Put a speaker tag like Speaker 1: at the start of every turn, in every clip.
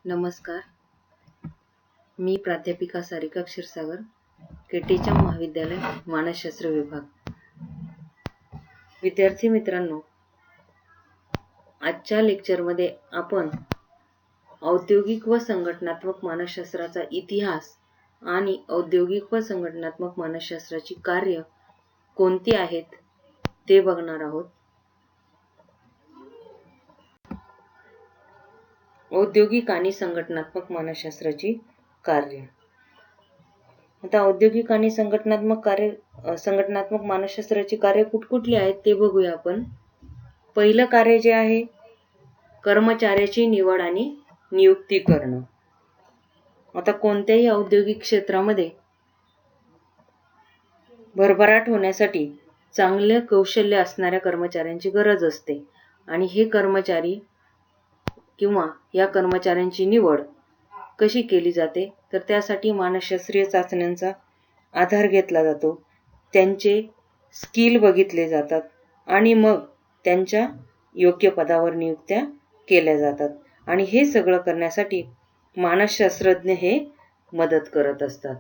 Speaker 1: नमस्कार. मी प्राध्यापिका सारिका क्षीरसागर, केटीच्या महाविद्यालय मानसशास्त्र विभाग. विद्यार्थी मित्रांनो, आजच्या लेक्चरमध्ये आपण औद्योगिक व संघटनात्मक मानसशास्त्राचा इतिहास आणि औद्योगिक व संघटनात्मक मानसशास्त्राची कार्य कोणती आहेत ते बघणार आहोत. औद्योगिक आणि संघटनात्मक मानसशास्त्राची कार्य. आता औद्योगिक आणि संघटनात्मक मानसशास्त्राची कार्य कुठकुठली आहेत ते बघूया आपण. पहिलं कार्य जे आहे, कर्मचाऱ्याची निवड आणि नियुक्ती करणं. आता कोणत्याही औद्योगिक क्षेत्रामध्ये भरभराट होण्यासाठी चांगले कौशल्य असणाऱ्या कर्मचाऱ्यांची गरज असते आणि हे कर्मचारी किंवा या कर्मचाऱ्यांची निवड कशी केली जाते, तर त्यासाठी मानसशास्त्रीय चाचण्यांचा आधार घेतला जातो. त्यांचे स्किल बघितले जातात आणि मग त्यांच्या योग्य पदावर नियुक्त्या केल्या जातात आणि हे सगळं करण्यासाठी मानसशास्त्रज्ञ हे मदत करत असतात.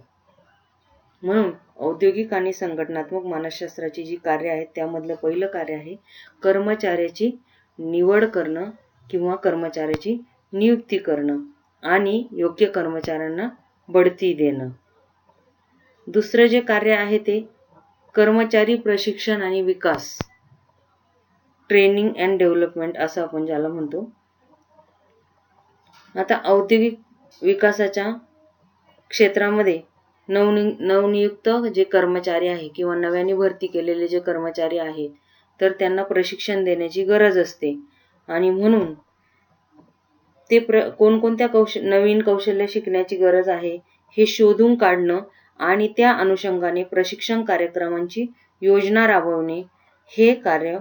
Speaker 1: म्हणून औद्योगिक आणि संघटनात्मक मानसशास्त्राची जी कार्य आहेत त्यामधलं पहिलं कार्य आहे कर्मचाऱ्याची निवड करणं किंवा कर्मचाऱ्याची नियुक्ती करणं आणि योग्य कर्मचाऱ्यांना बढती देणं. दुसरं जे कार्य आहे ते कर्मचारी प्रशिक्षण आणि विकास, ट्रेनिंग अँड डेव्हलपमेंट असं आपण ज्याला म्हणतो. आता औद्योगिक विकासाच्या क्षेत्रामध्ये नवनियुक्त जे कर्मचारी आहे किंवा नव्याने भरती केलेले जे कर्मचारी आहेत तर त्यांना प्रशिक्षण देण्याची गरज असते आणि म्हणून ते कोणकोणत्या नवीन कौशल्य शिकण्याची गरज आहे हे शोधून काढणं आणि त्या अनुषंगाने प्रशिक्षण कार्यक्रमांची योजना राबवणे हे कार्य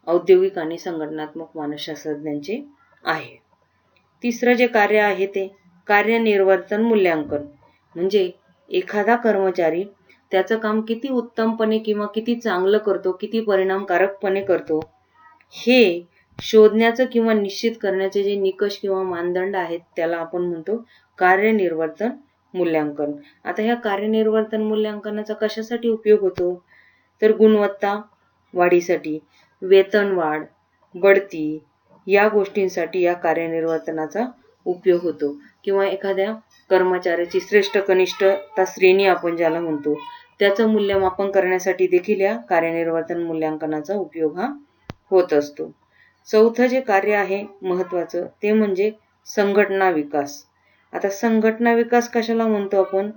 Speaker 1: औद्योगिक आणि संघटनात्मक मानसशास्त्रज्ञांचे आहे. तिसरं जे कार्य आहे ते कार्यनिर्वर्तन मूल्यांकन, म्हणजे एखादा कर्मचारी त्याचं काम किती उत्तमपणे किंवा किती चांगलं करतो, किती परिणामकारकपणे करतो हे शोधण्याचं किंवा निश्चित करण्याचे जे निकष किंवा मानदंड आहेत त्याला आपण म्हणतो कार्यनिर्वर्तन मूल्यांकन. आता ह्या कार्यनिर्वर्तन मूल्यांकनाचा कशासाठी उपयोग होतो, तर गुणवत्ता वाढीसाठी, वेतन वाढ, बढती या गोष्टींसाठी या कार्यनिर्वर्तनाचा उपयोग होतो किंवा एखाद्या कर्मचाऱ्याची श्रेष्ठ कनिष्ठता श्रेणी आपण ज्याला म्हणतो त्याचं मूल्यमापन करण्यासाठी देखील या कार्यनिर्वर्तन मूल्यांकनाचा उपयोग हा होत असतो. चौथं जे कार्य आहे महत्त्वाचं ते म्हणजे संघटना विकास. आता संघटना विकास कशाला म्हणतो आपण,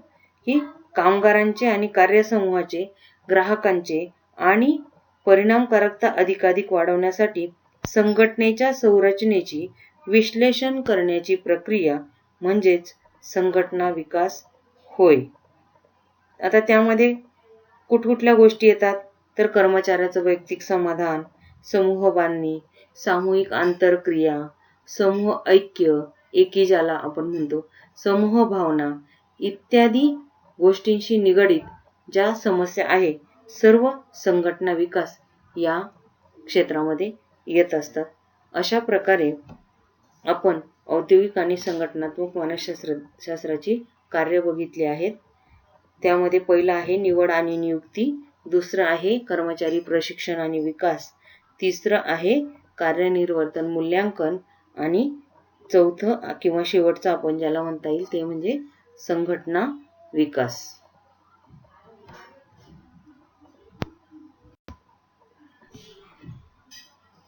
Speaker 1: की कामगारांचे आणि कार्यसमूहाचे, ग्राहकांचे आणि परिणामकारकता अधिकाधिक वाढवण्यासाठी संघटनेच्या संरचनेची विश्लेषण करण्याची प्रक्रिया म्हणजेच संघटना विकास होय. आता त्यामध्ये कुठकुठल्या गोष्टी येतात, तर कर्मचाऱ्याचं वैयक्तिक समाधान, समूह बांधणी, सामूहिक आंतरक्रिया, समूह ऐक्य, एकी ज्याला आपण म्हणतो, समूह भावना इत्यादी गोष्टींशी निगडीत ज्या समस्या आहे सर्व संघटना विकास या क्षेत्रामध्ये येत असतात. अशा प्रकारे आपण औद्योगिक आणि संघटनात्मक मानसशास्त्राची कार्य बघितली आहेत. त्यामध्ये पहिलं आहे निवड आणि नियुक्ती, दुसरं आहे कर्मचारी प्रशिक्षण आणि विकास, तिसरं आहे कार्यनिर्वर्तन मूल्यांकन आणि चौथं किंवा शेवटचं आपण ज्याला म्हणता येईल ते म्हणजे संघटना विकास.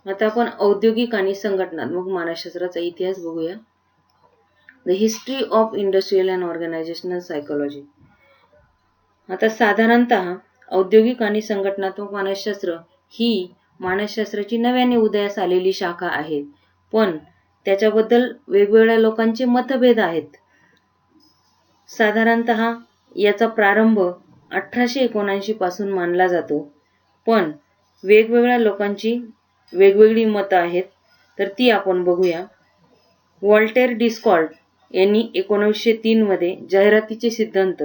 Speaker 1: आता आपण औद्योगिक आणि संघटनात्मक मानसशास्त्राचा इतिहास बघूया. The history of industrial and organisational psychology. आता साधारणतः औद्योगिक आणि संघटनात्मक मानसशास्त्र ही मानसशास्त्राची नव्याने उदयास आलेली शाखा आहे, पण त्याच्याबद्दल वेगवेगळ्या लोकांचे मतभेद आहेत. साधारणतः याचा प्रारंभ 1879 पासून मानला जातो, पण वेगवेगळ्या लोकांची वेगवेगळी मतं आहेत, तर ती आपण बघूया. वॉल्टेर डिस्कॉर्ट यांनी 1903 मध्ये जाहिरातीचे सिद्धांत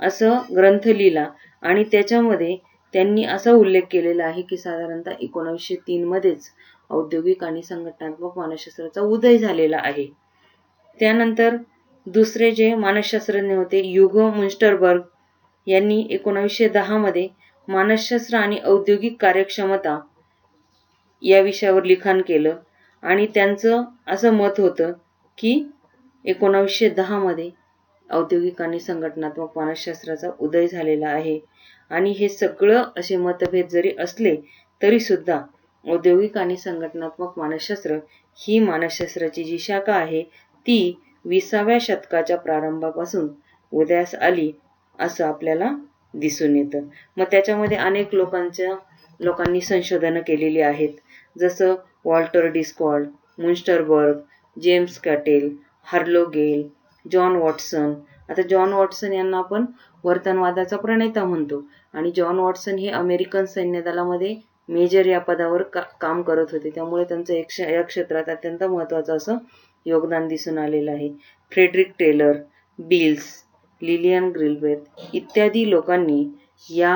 Speaker 1: असं ग्रंथ लिहिला आणि त्याच्यामध्ये त्यांनी असा उल्लेख केलेला आहे की साधारणतः 1903 मध्येच औद्योगिक आणि संघटनात्मक मानसशास्त्राचा उदय झालेला आहे. त्यानंतर दुसरे जे मानसशास्त्रज्ञ होते ह्युगो मुन्स्टरबर्ग यांनी 1910 मध्ये मानसशास्त्र आणि औद्योगिक कार्यक्षमता या विषयावर लिखाण केलं आणि त्यांचं असं मत होतं की 1910 मध्ये औद्योगिक आणि संघटनात्मक मानसशास्त्राचा उदय झालेला आहे आणि हे सगळं असे मतभेद जरी असले तरी सुद्धा औद्योगिक आणि संघटनात्मक मानसशास्त्र ही मानसशास्त्राची जी शाखा आहे ती 20व्या शतकाच्या प्रारंभापासून उदयास आली असं आपल्याला दिसून येतं. मग त्याच्यामध्ये अनेक लोकांनी संशोधनं केलेली आहेत. जसं वॉल्टर डिस्कॉल्ड, मुन्स्टरबर्ग, जेम्स कॅटेल, हार्लो गेल, जॉन वॉटसन. आता जॉन वॉटसन यांना आपण वर्तनवादाचा प्रणेता म्हणतो आणि जॉन वॉटसन हे अमेरिकन सैन्य दलामध्ये मेजर या पदावर काम करत होते. त्यामुळे त्यांचं या क्षेत्रात अत्यंत महत्त्वाचं असं योगदान दिसून आलेलं आहे. फ्रेडरिक टेलर, बिल्स, लिलियन ग्रिलबेथ इत्यादी लोकांनी या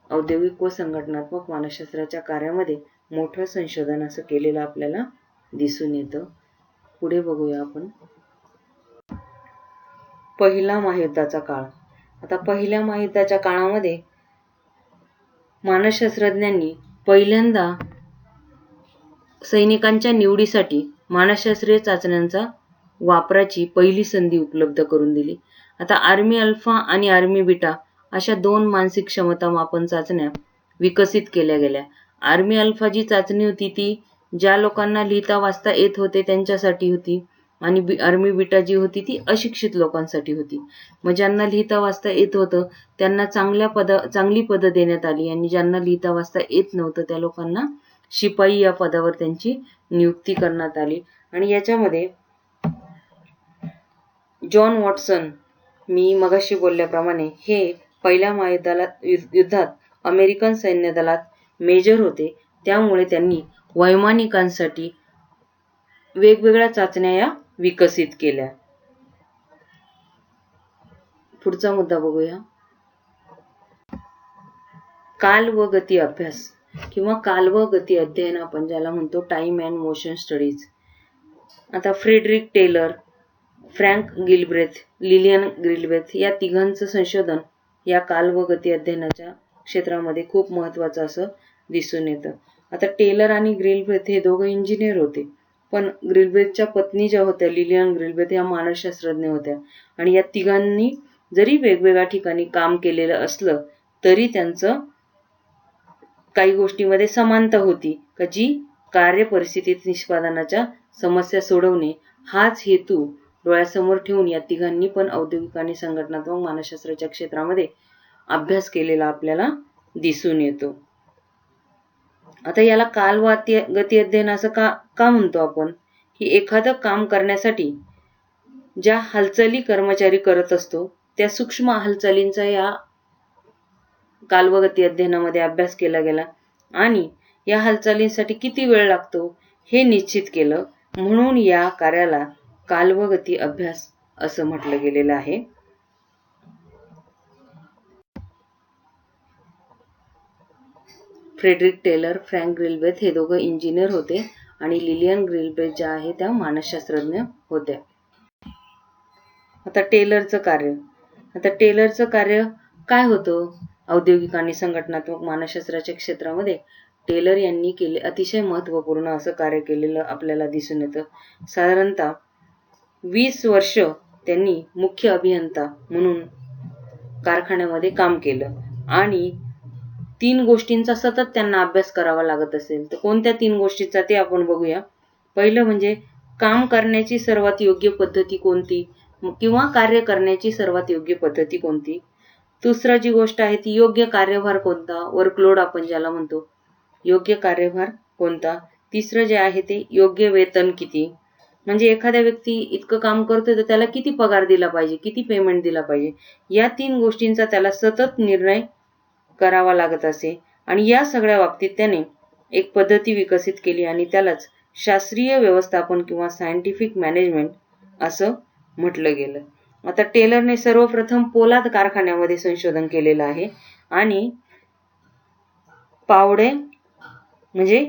Speaker 1: औद्योगिक व संघटनात्मक मानसशास्त्राच्या कार्यामध्ये मोठं संशोधन असं केलेलं आपल्याला दिसून येतं. पुढे बघूया आपण पहिला महायुद्धाचा काळ. आता पहिल्या महायुद्धाच्या काळामध्ये मानसशास्त्रज्ञांनी पहिल्यांदा सैनिकांच्या निवडीसाठी मानसशास्त्रीय चाचण्यांचा वापराची पहिली संधी उपलब्ध करून दिली. आता आर्मी अल्फा आणि आर्मी बीटा अशा 2 मानसिक क्षमता मापन चाचण्या विकसित केल्या गेल्या. आर्मी अल्फा जी चाचणी होती ती ज्या लोकांना लिहिता वाचता येत होते त्यांच्यासाठी होती आणि आर्मी बीटा जी होती ती अशिक्षित लोकांसाठी होती. मग ज्यांना लिहिता वाचता येत होतं त्यांना चांगली पदं देण्यात आली आणि ज्यांना लिहिता वाचता येत नव्हतं त्या लोकांना शिपाई या पदावर त्यांची नियुक्ती करण्यात आली. आणि याच्यामध्ये जॉन वॉटसन मी मगाशी बोलल्याप्रमाणे हे पहिल्या महायुद्धात अमेरिकन सैन्य दलात मेजर होते. त्यामुळे त्यांनी वैमानिकांसाठी वेगवेगळ्या चाचण्या या विकसित केल्या. पुढचा मुद्दा बघूया. काल व गती अभ्यास किंवा काल व गती अध्ययन आपण ज्याला म्हणतो टाइम अँड मोशन स्टडीज. आता Frederick Taylor, Frank Gilbreth, Lillian Gilbreth या तिघांचं संशोधन या काल व गती अध्ययनाच्या क्षेत्रामध्ये खूप महत्त्वाचं असं दिसून येतं. आता टेलर आणि ग्रिलबेथ हे दोघं इंजिनियर होते, पण ग्रिलबेथच्या पत्नी ज्या होत्या लिलियन ग्रिलबेथ या मानसशास्त्रज्ञ होत्या आणि या तिघांनी जरी वेगवेगळ्या ठिकाणी काम केलेलं असलं तरी त्यांचं काही गोष्टींमध्ये समानता होती का जी कार्य परिस्थितीत निष्पादनाच्या समस्या सोडवणे हाच हेतू डोळ्यासमोर ठेवून या तिघांनी पण औद्योगिक आणि संघटनात्मक मानसशास्त्राच्या क्षेत्रामध्ये अभ्यास केलेला आपल्याला दिसून येतो. आता याला काल व गती अध्ययन असं का म्हणतो आपण की एखादं काम करण्यासाठी ज्या हालचाली कर्मचारी करत असतो त्या सूक्ष्म हालचालींचा या काल व गती अध्ययनामध्ये अभ्यास केला गेला आणि या हालचालींसाठी किती वेळ लागतो हे निश्चित केलं, म्हणून या कार्याला काल व गती अभ्यास असं म्हटलं गेलेलं आहे. फ्रेडरिक टेलर, फ्रँक ग्रिलबेथ हे दोघं इंजिनियर होते आणि लिलियन ग्रिलबेथ ज्या आहे त्या मानसशास्त्रज्ञ होत्या. आता टेलरचं कार्य काय होतं औद्योगिक आणि संघटनात्मक मानसशास्त्राच्या क्षेत्रामध्ये टेलर यांनी अतिशय महत्त्वपूर्ण असं कार्य केलेलं आपल्याला दिसून येतं. साधारणतः 20 वर्ष त्यांनी मुख्य अभियंता म्हणून कारखान्यामध्ये काम केलं आणि 3 गोष्टींचा सतत त्यांना अभ्यास करावा लागत असेल तर कोणत्या 3 गोष्टींचा ते आपण बघूया. पहिलं म्हणजे काम करण्याची सर्वात योग्य पद्धती कोणती किंवा कार्य करण्याची सर्वात योग्य पद्धती कोणती. दुसरा जी गोष्ट आहे ती योग्य कार्यभार कोणता, वर्कलोड आपण ज्याला म्हणतो, योग्य कार्यभार कोणता. तिसरं जे आहे ते योग्य वेतन किती, म्हणजे एखाद्या व्यक्ती इतकं काम करतोय तर त्याला किती पगार दिला पाहिजे, किती पेमेंट दिला पाहिजे. या 3 गोष्टींचा त्याला सतत निर्णय करावा लागत असे आणि या सगळ्या बाबतीत त्याने एक पद्धती विकसित केली आणि त्यालाच शास्त्रीय व्यवस्थापन किंवा सायंटिफिक मॅनेजमेंट असं म्हटलं गेलं. आता टेलरने सर्वप्रथम पोलाद कारखान्यामध्ये संशोधन केलेलं आहे आणि पावडे म्हणजे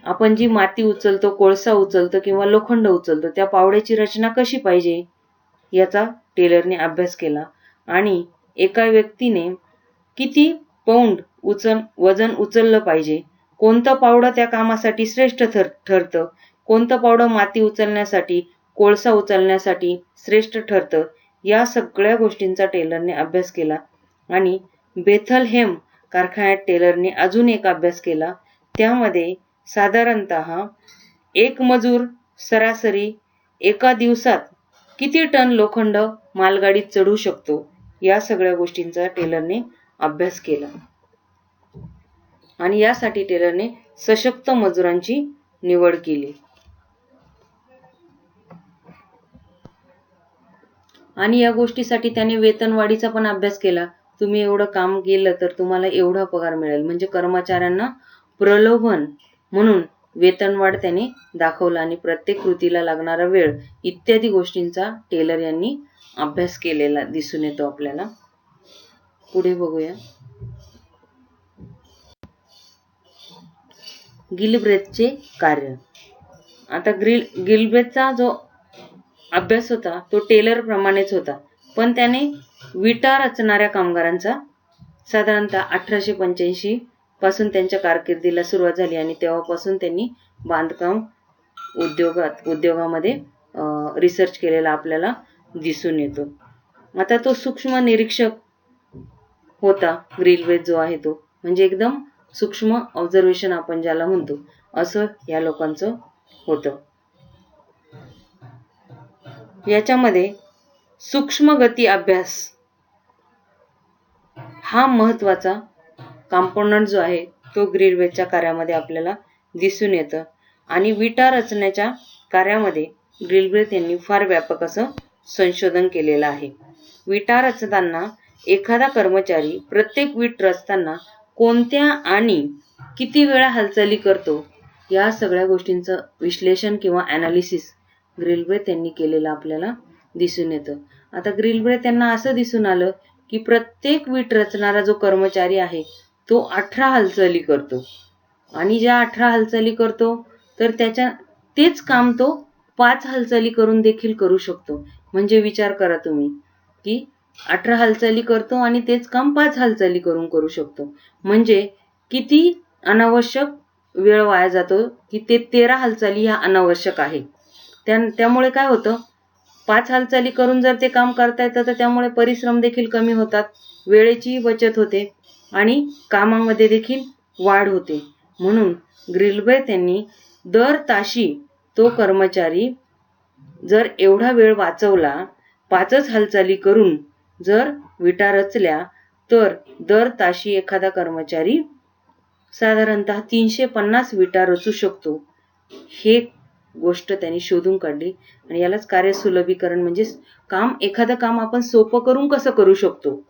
Speaker 1: आपण जी माती उचलतो, कोळसा उचलतो किंवा लोखंड उचलतो, त्या पावड्याची रचना कशी पाहिजे याचा टेलरने अभ्यास केला आणि एका व्यक्तीने किती पौंड वजन उचललं पाहिजे, कोणतं पावडं त्या कामासाठी श्रेष्ठ ठरतं, कोणतं पावडं माती उचलण्यासाठी, कोळसा उचलण्यासाठी श्रेष्ठ ठरतं, या सगळ्या गोष्टींचा टेलरने अभ्यास केला. आणि बेथलहेम कारखान्यात टेलरने अजून एक अभ्यास केला. त्यामध्ये साधारणतः एक मजूर सरासरी एका दिवसात किती टन लोखंड मालगाडीत चढू शकतो, या सगळ्या गोष्टींचा टेलरने अभ्यास केला. आणि यासाठी टेलरने सशक्त मजुरांची निवड केली. आणि या गोष्टीसाठी त्याने वेतनवाढीचा पण अभ्यास केला. तुम्ही एवढं काम केलं तर तुम्हाला एवढा पगार मिळेल, म्हणजे कर्मचाऱ्यांना प्रलोभन म्हणून वेतनवाढ त्याने दाखवला आणि प्रत्येक कृतीला लागणारा वेळ इत्यादी गोष्टींचा टेलर यांनी अभ्यास केलेला दिसून येतो आपल्याला. पुढे बघूया. गिलब्रेथचे कार्य. आता गिलब्रेथचा जो अभ्यास होता तो टेलर प्रमाणेच होता, पण त्याने विटा रचणाऱ्या कामगारांचा साधारणतः 1885 पासून त्यांच्या कारकिर्दीला सुरुवात झाली आणि तेव्हापासून त्यांनी बांधकाम उद्योगामध्ये रिसर्च केलेला आपल्याला दिसून येतो. आता तो सूक्ष्म निरीक्षक होता ग्रिलब्रेथ जो आहे तो, म्हणजे एकदम सूक्ष्म ऑब्झर्वेशन आपण ज्याला म्हणतो असं या लोकांचं होतं. याच्यामध्ये सूक्ष्म गती अभ्यास हा महत्वाचा कंपोनंट जो आहे तो ग्रिलब्रेथच्या कार्यामध्ये आपल्याला दिसून येतं. आणि विटा रचण्याच्या कार्यामध्ये ग्रिलब्रेथ यांनी फार व्यापक असं संशोधन केलेलं आहे. विटा रचताना एखादा कर्मचारी प्रत्येक वीट रचताना कोणत्या आणि किती वेळा हालचाली करतो, या सगळ्या गोष्टींचं विश्लेषण किंवा ॲनालिसिस ग्रिलब्रेथ यांनी केलेलं आपल्याला दिसून येतं. आता ग्रिलब्रेथ यांना असं दिसून आलं की प्रत्येक वीट रचणारा जो कर्मचारी आहे तो 18 हालचाली करतो आणि ज्या 18 हालचाली करतो तर तेच काम तो 5 हालचाली करून देखील करू शकतो. म्हणजे विचार करा तुम्ही की 18 हालचाली करतो आणि तेच काम 5 हालचाली करून करू शकतो, म्हणजे किती अनावश्यक वेळ वाया जातो की ते 13 हालचाली ह्या अनावश्यक आहे. त्यामुळे काय होतं, 5 हालचाली करून जर ते काम करता येतं तर त्यामुळे परिश्रम देखील कमी होतात, वेळेची बचत होते आणि कामामध्ये देखील वाढ होते. म्हणून ग्रिलब्रेथ यांनी दर ताशी तो कर्मचारी जर एवढा वेळ वाचवला, 5च हालचाली करून जर विटा रचल्या, तर दर ताशी एखादा कर्मचारी साधारणतः 350 विटा रचू शकतो. हे गोष्ट त्यांनी शोधून काढली आणि यालाच कार्यसुलभीकरण म्हणजे एखादं काम आपण सोपं करून कसं करू शकतो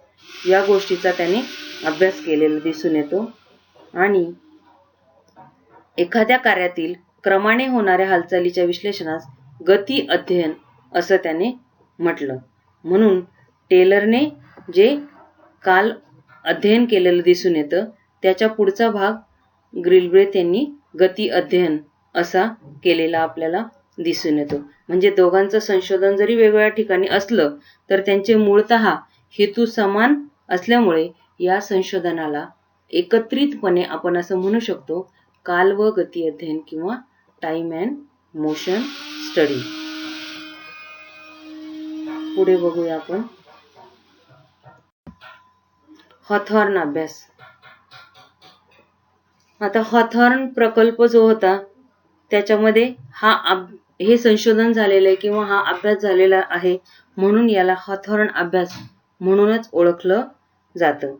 Speaker 1: या गोष्टीचा त्याने अभ्यास केलेला दिसून येतो. आणि एखाद्या कार्यातील क्रमाने होणाऱ्या हालचालीच्या विश्लेषणास गती अध्ययन असं त्याने म्हटलं. म्हणून टेलरने जे काल अध्ययन केलेलं दिसून येतं त्याच्या पुढचा भाग ग्रिलब्रेथ यांनी गती अध्ययन असा केलेला आपल्याला दिसून येतो. म्हणजे दोघांचं संशोधन जरी वेगवेगळ्या ठिकाणी असलं तर त्यांचे मूळतः हेतू समान असल्यामुळे या संशोधनाला एकत्रितपणे आपण असं म्हणू शकतो काल व गती अध्ययन किंवा टाइम अँड मोशन स्टडी. पुढे बघूया आपण हॉथॉर्न अभ्यास. आता हॉथॉर्न प्रकल्प जो होता त्याच्यामध्ये हे संशोधन झालेलं आहे किंवा हा अभ्यास झालेला आहे, म्हणून याला हॉथॉर्न अभ्यास म्हणूनच ओळखलं जातं.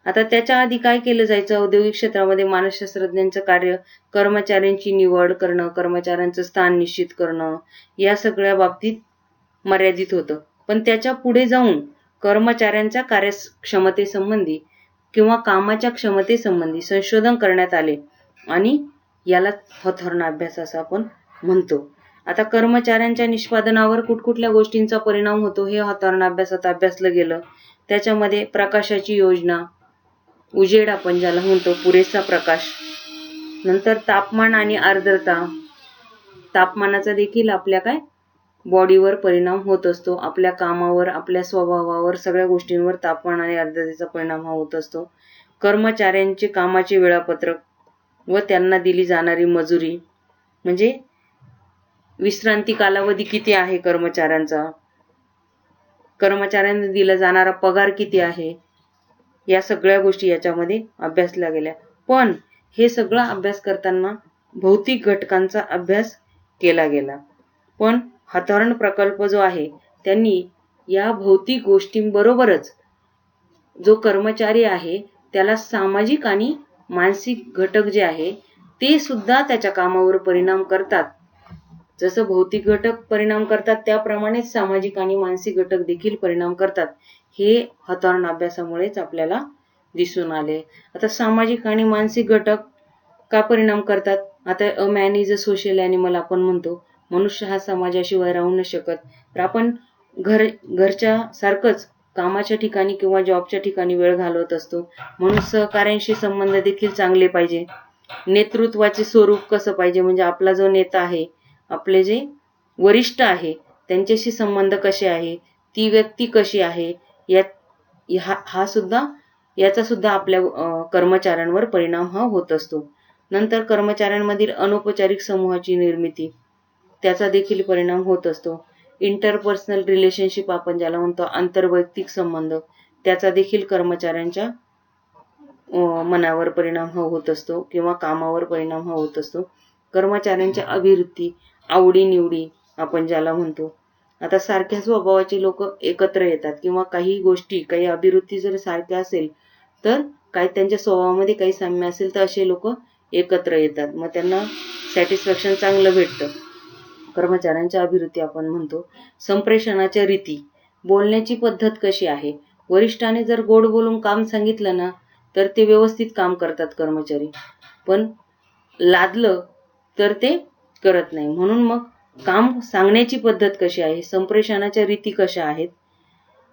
Speaker 1: आता त्याच्या आधी काय केलं जायचं, औद्योगिक क्षेत्रामध्ये मानसशास्त्रज्ञांचं कार्य कर्मचाऱ्यांची निवड करणं, कर्मचाऱ्यांचं स्थान निश्चित करणं या सगळ्या बाबतीत मर्यादित होतं. पण त्याच्या पुढे जाऊन कर्मचाऱ्यांच्या कार्यक्षमतेसंबंधी किंवा कामाच्या क्षमतेसंबंधी संशोधन करण्यात आले आणि याला हॉथॉर्न अभ्यास असं आपण म्हणतो. आता कर्मचाऱ्यांच्या निष्पादनावर कुठकुठल्या गोष्टींचा परिणाम होतो हे हॉथॉर्न अभ्यासात अभ्यासलं गेलं. त्याच्यामध्ये प्रकाशाची योजना, उजेड आपण ज्याला म्हणतो पुरेसा प्रकाश, नंतर तापमान आणि आर्द्रता, तापमानाचा देखील आपल्या बॉडीवर परिणाम होत असतो, आपल्या कामावर, आपल्या स्वभावावर, सगळ्या गोष्टींवर तापमान आणि आर्द्रतेचा परिणाम हा होत असतो. कर्मचाऱ्यांचे कामाचे वेळापत्रक व त्यांना दिली जाणारी मजुरी, म्हणजे विश्रांती कालावधी किती आहे कर्मचाऱ्यांचा, कर्मचाऱ्यांना दिला जाणारा पगार किती आहे, या सगळ्या गोष्टी याच्यामध्ये अभ्यासल्या गेल्या. पण हे सगळा अभ्यास करताना भौतिक घटकांचा अभ्यास केला गेला. पण हॉथॉर्न प्रकल्प जो आहे त्यांनी या भौतिक गोष्टींबरोबरच जो कर्मचारी आहे त्याला सामाजिक आणि मानसिक घटक जे आहे ते सुद्धा त्याच्या कामावर परिणाम करतात. जसं भौतिक घटक परिणाम करतात त्याप्रमाणेच सामाजिक आणि मानसिक घटक देखील परिणाम करतात. हे हॉथॉर्न अभ्यासामुळेच आपल्याला दिसून आले. आता सामाजिक आणि मानसिक घटक का परिणाम करतात? आता a man is a social animal आपण म्हणतो, मनुष्य हा समाजाशिवाय राहू न शकत. तर आपण घरच्या सारखंच कामाच्या ठिकाणी किंवा जॉबच्या ठिकाणी वेळ घालवत असतो, म्हणून सहकार्यांशी संबंध देखील चांगले पाहिजे. नेतृत्वाचे स्वरूप कसं पाहिजे, म्हणजे आपला जो नेता आहे, आपले जे वरिष्ठ आहे त्यांच्याशी संबंध कसे आहे, ती व्यक्ती कशी आहे, याचा सुद्धा आपल्या कर्मचाऱ्यांवर परिणाम हा होत असतो. नंतर कर्मचाऱ्यांमधील अनौपचारिक समूहाची निर्मिती, त्याचा देखील परिणाम होत असतो. इंटरपर्सनल रिलेशनशिप आपण ज्याला म्हणतो, आंतरवैयक्तिक संबंध, त्याचा देखील कर्मचाऱ्यांच्या मनावर परिणाम होत असतो किंवा कामावर परिणाम होत असतो. कर्मचाऱ्यांच्या अभिवृत्ती, आवडी-निवडी आपण ज्याला म्हणतो. आता सारख्या स्वभावाचे लोक एकत्र येतात किंवा काही गोष्टी, काही अभिवृत्ती जर सारख्या असेल तर काही त्यांच्या स्वभावामध्ये काही साम्य असेल तर असे लोक एकत्र येतात, मग त्यांना सॅटिस्फॅक्शन चांगलं भेटतं. कर्मचाऱ्यांच्या अभिवृत्ती आपण म्हणतो. संप्रेषणाच्या रीती, बोलण्याची पद्धत कशी आहे. वरिष्ठाने जर गोड बोलून काम सांगितलं ना तर ते व्यवस्थित काम करतात कर्मचारी, पण लादलं तर ते करत नाही. म्हणून मग काम सांगण्याची पद्धत कशी आहे, संप्रेषणाच्या रीती कशा आहेत.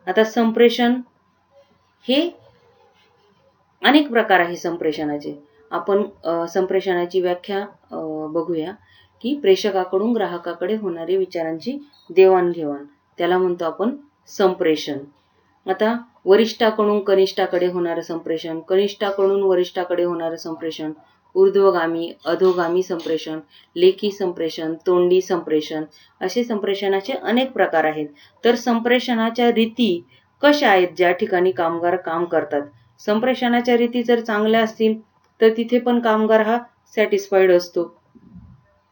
Speaker 1: आता संप्रेषण हे अनेक प्रकार आहे संप्रेषणाचे. आपण संप्रेषणाची व्याख्या बघूया की प्रेषकाकडून ग्राहकाकडे होणारी विचारांची देवाणघेवाण, त्याला म्हणतो आपण संप्रेषण. आता वरिष्ठाकडून कनिष्ठाकडे होणारं संप्रेषण, कनिष्ठाकडून वरिष्ठाकडे होणारं संप्रेषण, ऊर्ध्वगामी अधोगामी संप्रेषण, लेखी संप्रेषण, तोंडी संप्रेषण, असे संप्रेषणाचे अनेक प्रकार आहेत. तर संप्रेषणाच्या रीती कशा आहेत ज्या ठिकाणी कामगार काम करतात. संप्रेषणाच्या रीती जर चांगल्या असतील तर तिथे पण कामगार हा सॅटिस्फाईड असतो.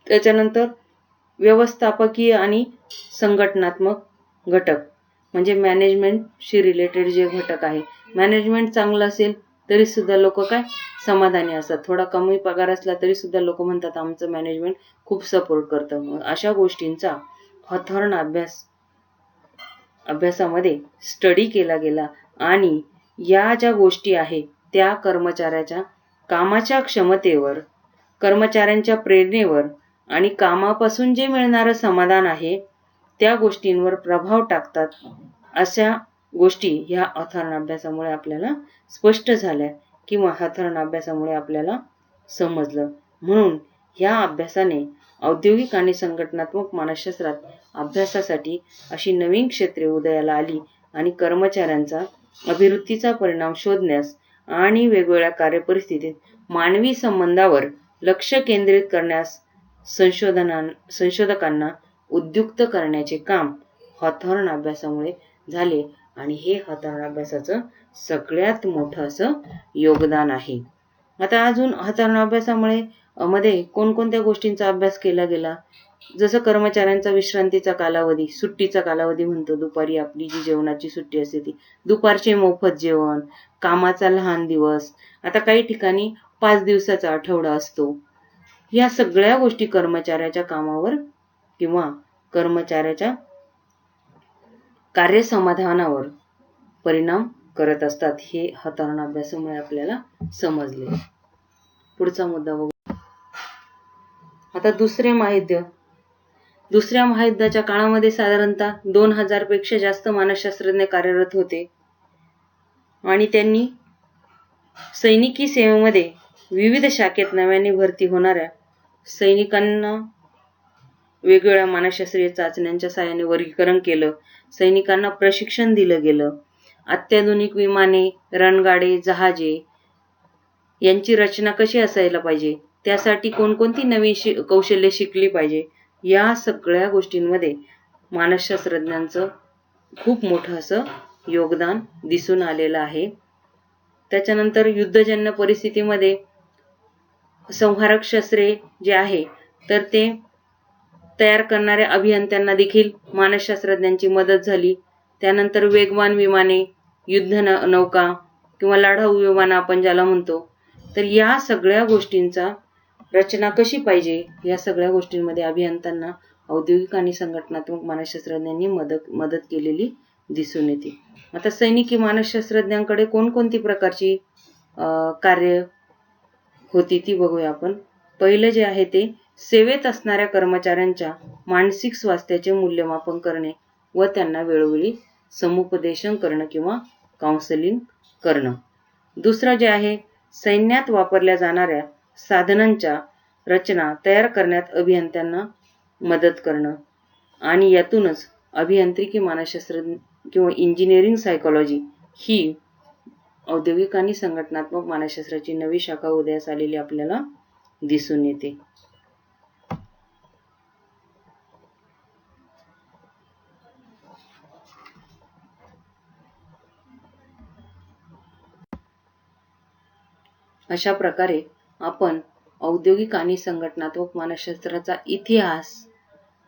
Speaker 1: त्याच्यानंतर व्यवस्थापकीय आणि संघटनात्मक घटक, म्हणजे मॅनेजमेंटशी रिलेटेड जे घटक आहे, मॅनेजमेंट चांगलं असेल तरी सुद्धा लोक समाधानी असतात. थोडा कमी पगार असला तरी सुद्धा लोक म्हणतात आमचं मॅनेजमेंट खूप सपोर्ट करतं. मग अशा गोष्टींचा हॉथॉर्न अभ्यासामध्ये स्टडी केला गेला आणि या ज्या गोष्टी आहेत त्या कर्मचाऱ्याच्या कामाच्या क्षमतेवर, कर्मचाऱ्यांच्या प्रेरणेवर आणि कामापासून जे मिळणारं समाधान आहे त्या गोष्टींवर प्रभाव टाकतात. अशा गोष्टी ह्या हॉथॉर्न अभ्यासामुळे आपल्याला स्पष्ट झाल्या किंवा हॉथॉर्न अभ्यासामुळे आपल्याला समजलं. म्हणून ह्या अभ्यासाने औद्योगिक आणि संघटनात्मक मानसशास्त्रात अभ्यासासाठी अशी नवीन क्षेत्रे उदयाला आली आणि कर्मचाऱ्यांचा अभिवृत्तीचा परिणाम शोधण्यास आणि वेगवेगळ्या कार्यपरिस्थितीत मानवी संबंधावर लक्ष केंद्रित करण्यास संशोधकांना उद्युक्त करण्याचे काम हॉथॉर्न अभ्यासामुळे झाले आणि हे हॉथॉर्न अभ्यासाचं सगळ्यात मोठं असं योगदान आहे. आता अजून हॉथॉर्न अभ्यासामुळे मध्ये कोणकोणत्या गोष्टींचा अभ्यास केला गेला, जसं कर्मचाऱ्यांचा विश्रांतीचा कालावधी, सुट्टीचा कालावधी म्हणतो, दुपारी आपली जी जेवणाची सुट्टी असते ती, दुपारचे मोफत जेवण, कामाचा लहान दिवस, आता काही ठिकाणी 5 दिवसाचा आठवडा असतो. या सगळ्या गोष्टी कर्मचाऱ्याच्या कामावर किंवा कर्मचाऱ्याच्या कार्यसमाधानावर परिणाम करत असतात. हे हॉथॉर्न अभ्यासामुळे आपल्याला समजले. पुढचा मुद्दा बघू. आता दुसऱ्या महायुद्धाच्या काळामध्ये साधारणतः 2000 पेक्षा जास्त मानसशास्त्रज्ञ कार्यरत होते आणि त्यांनी सैनिकी सेवेमध्ये विविध शाखेत नव्याने भरती होणाऱ्या सैनिकांना वेगवेगळ्या मानसशास्त्रीय चाचण्यांच्या सहाय्याने वर्गीकरण केलं. सैनिकांना प्रशिक्षण दिलं गेलं. अत्याधुनिक विमाने, रणगाडे, जहाजे यांची रचना कशी असायला पाहिजे, त्यासाठी कोणकोणती नवीन कौशल्य शिकली पाहिजे, या सगळ्या गोष्टींमध्ये मानसशास्त्रज्ञांचं खूप मोठं असं योगदान दिसून आलेलं आहे. त्याच्यानंतर युद्धजन्य परिस्थितीमध्ये संहारक शस्त्रे जे आहे तर ते तयार करणाऱ्या अभियंत्यांना देखील मानसशास्त्रज्ञांची मदत झाली. त्यानंतर वेगवान विमाने, युद्ध नौका किंवा लढाऊ विमान आपण ज्याला म्हणतो, तर या सगळ्या गोष्टींचा रचना कशी पाहिजे, या सगळ्या गोष्टींमध्ये अभियंत्यांना औद्योगिक आणि संघटनात्मक मानसशास्त्रज्ञांनी मदत केलेली दिसून येते. आता सैनिकी मानसशास्त्रज्ञांकडे कोणकोणती प्रकारची कार्य होती ती बघूया आपण. पहिलं जे आहे ते सेवेत असणाऱ्या कर्मचाऱ्यांच्या मानसिक स्वास्थ्याचे मूल्यमापन करणे व त्यांना वेळोवेळी समुपदेशन करणं किंवा काउन्सिलिंग करणं. दुसरं जे आहे सैन्यात वापरल्या जाणाऱ्या साधनांच्या रचना तयार करण्यात अभियंत्यांना मदत करणं आणि यातूनच अभियांत्रिकी मानसशास्त्र किंवा इंजिनिअरिंग सायकोलॉजी ही औद्योगिक आणि संघटनात्मक मानसशास्त्राची नवी शाखा उदयास आलेली आपल्याला दिसून येते. अशा प्रकारे आपण औद्योगिक आणि संघटनात्मक मानसशास्त्राचा इतिहास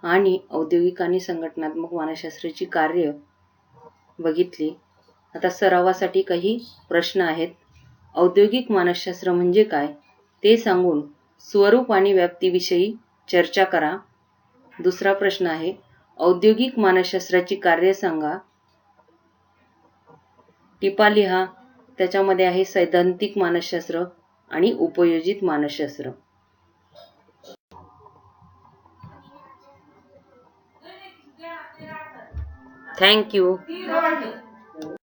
Speaker 1: आणि औद्योगिक आणि संघटनात्मक मानसशास्त्राची कार्य बघितली. आता सरावासाठी काही प्रश्न आहेत. औद्योगिक मानसशास्त्र म्हणजे काय ते सांगून स्वरूप आणि व्याप्तीविषयी चर्चा करा. दुसरा प्रश्न आहे औद्योगिक मानसशास्त्राची कार्य सांगा. टिपा लिहा. त्याच्यामध्ये आहे सैद्धांतिक मानसशास्त्र आणि उपयोजित मानसशास्त्र. Thank you.